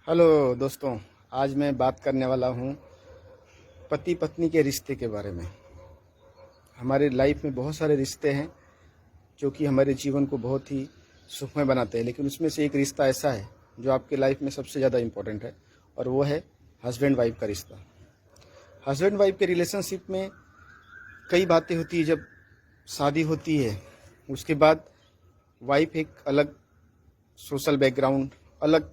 Hello दोस्तों, आज मैं बात करने वाला हूँ पति पत्नी के रिश्ते के बारे में। हमारे लाइफ में बहुत सारे रिश्ते हैं जो कि हमारे जीवन को बहुत ही सुखमय बनाते हैं, लेकिन उसमें से एक रिश्ता ऐसा है जो आपके लाइफ में सबसे ज़्यादा इम्पोर्टेंट है, और वो है हस्बैंड वाइफ का रिश्ता। हस्बैंड वाइफ के रिलेशनशिप में कई बातें होती है। जब शादी होती है उसके बाद वाइफ एक अलग सोशल बैकग्राउंड, अलग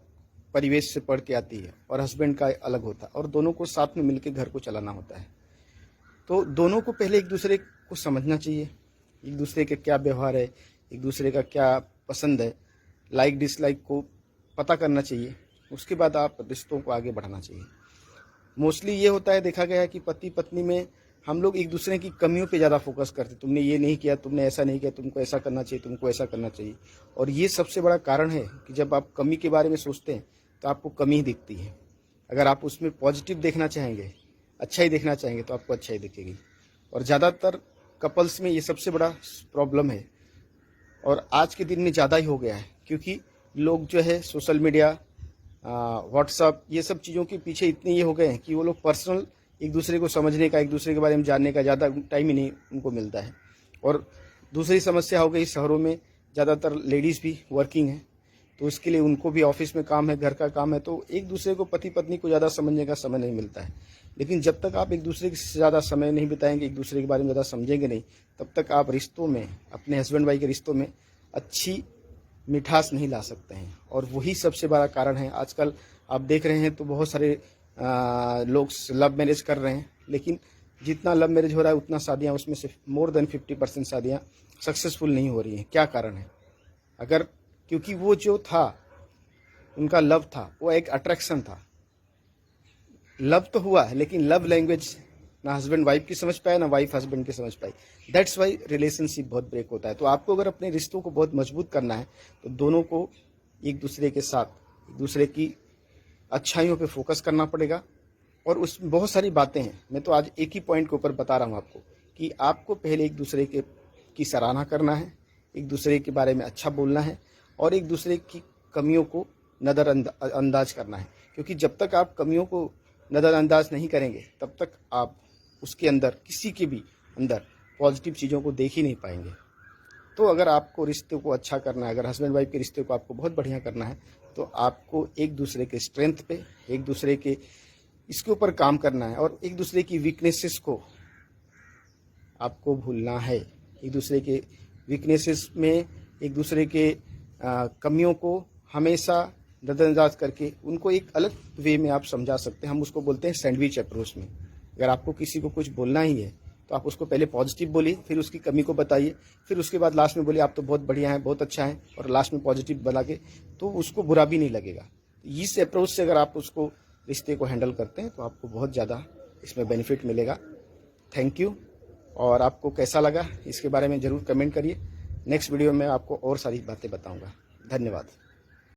परिवेश से पढ़ के आती है, और हस्बैंड का अलग होता है, और दोनों को साथ में मिलकर घर को चलाना होता है। तो दोनों को पहले एक दूसरे को समझना चाहिए, एक दूसरे के क्या व्यवहार है, एक दूसरे का क्या पसंद है, लाइक डिसलाइक को पता करना चाहिए। उसके बाद आप रिश्तों को आगे बढ़ाना चाहिए। मोस्टली ये होता है, देखा गया है कि पति पत्नी में हम लोग एक दूसरे की कमियों पे ज़्यादा फोकस करते, तुमने ये नहीं किया, तुमने ऐसा नहीं किया, तुमको ऐसा करना चाहिए, तुमको ऐसा करना चाहिए। और ये सबसे बड़ा कारण है कि जब आप कमी के बारे में सोचते हैं तो आपको कमी ही दिखती है। अगर आप उसमें पॉजिटिव देखना चाहेंगे, अच्छा ही देखना चाहेंगे, तो आपको अच्छा ही दिखेगी। और ज़्यादातर कपल्स में ये सबसे बड़ा प्रॉब्लम है, और आज के दिन में ज़्यादा ही हो गया है, क्योंकि लोग जो है सोशल मीडिया, व्हाट्सअप, ये सब चीज़ों के पीछे इतने ये हो गए हैं कि वो लोग पर्सनल एक दूसरे को समझने का, एक दूसरे के बारे में जानने का ज़्यादा टाइम ही नहीं उनको मिलता है। और दूसरी समस्या हो गई, शहरों में ज़्यादातर लेडीज़ भी वर्किंग हैं, तो इसके लिए उनको भी ऑफिस में काम है, घर का काम है, तो एक दूसरे को, पति पत्नी को ज़्यादा समझने का समय नहीं मिलता है। लेकिन जब तक आप एक दूसरे से ज़्यादा समय नहीं बिताएंगे, एक दूसरे के बारे में ज़्यादा समझेंगे नहीं, तब तक आप रिश्तों में, अपने हस्बैंड वाइफ के रिश्तों में अच्छी मिठास नहीं ला सकते हैं। और वही सबसे बड़ा कारण है। आजकल आप देख रहे हैं तो बहुत सारे लोग लव मैरिज कर रहे हैं, लेकिन जितना लव मैरिज हो रहा है उतना शादियां, उसमें से मोर देन 50% शादियां सक्सेसफुल नहीं हो रही हैं। क्या कारण है? अगर क्योंकि वो जो था, उनका लव था, वो एक अट्रैक्शन था। लव तो हुआ है, लेकिन लव लैंग्वेज ना हस्बैंड वाइफ की समझ पाए, ना वाइफ हस्बैंड की समझ पाई। दैट्स वाई रिलेशनशिप बहुत ब्रेक होता है। तो आपको अगर अपने रिश्तों को बहुत मजबूत करना है तो दोनों को एक दूसरे के साथ, एक दूसरे की अच्छाइयों पे फोकस करना पड़ेगा। और उसमें बहुत सारी बातें हैं। मैं तो आज एक ही पॉइंट के ऊपर बता रहा हूँ आपको कि आपको पहले एक दूसरे की सराहना करना है, एक दूसरे के बारे में अच्छा बोलना है, और एक दूसरे की कमियों को नज़रअंदाज करना है। क्योंकि जब तक आप कमियों को नज़रअंदाज नहीं करेंगे, तब तक आप उसके अंदर, किसी के भी अंदर पॉजिटिव चीज़ों को देख ही नहीं पाएंगे। तो अगर आपको रिश्ते को अच्छा करना है, अगर हस्बैंड वाइफ के रिश्ते को आपको बहुत बढ़िया करना है, तो आपको एक दूसरे के स्ट्रेंथ पे, एक दूसरे के इसके ऊपर काम करना है, और एक दूसरे की वीकनेसेस को आपको भूलना है। एक दूसरे के वीकनेसेस में, एक दूसरे के कमियों को हमेशा नज़रअंदाज करके उनको एक अलग वे में आप समझा सकते हैं। हम उसको बोलते हैं सैंडविच अप्रोच में। अगर आपको किसी को कुछ बोलना ही है तो आप उसको पहले पॉजिटिव बोलिए, फिर उसकी कमी को बताइए, फिर उसके बाद लास्ट में बोलिए आप तो बहुत बढ़िया हैं, बहुत अच्छा है, और लास्ट में पॉजिटिव बना के, तो उसको बुरा भी नहीं लगेगा। इस अप्रोच से अगर आप उसको, रिश्ते को हैंडल करते हैं, तो आपको बहुत ज़्यादा इसमें बेनिफिट मिलेगा। Thank you. और आपको कैसा लगा इसके बारे में ज़रूर कमेंट करिए। नेक्स्ट वीडियो में आपको और सारी बातें बताऊंगा। धन्यवाद।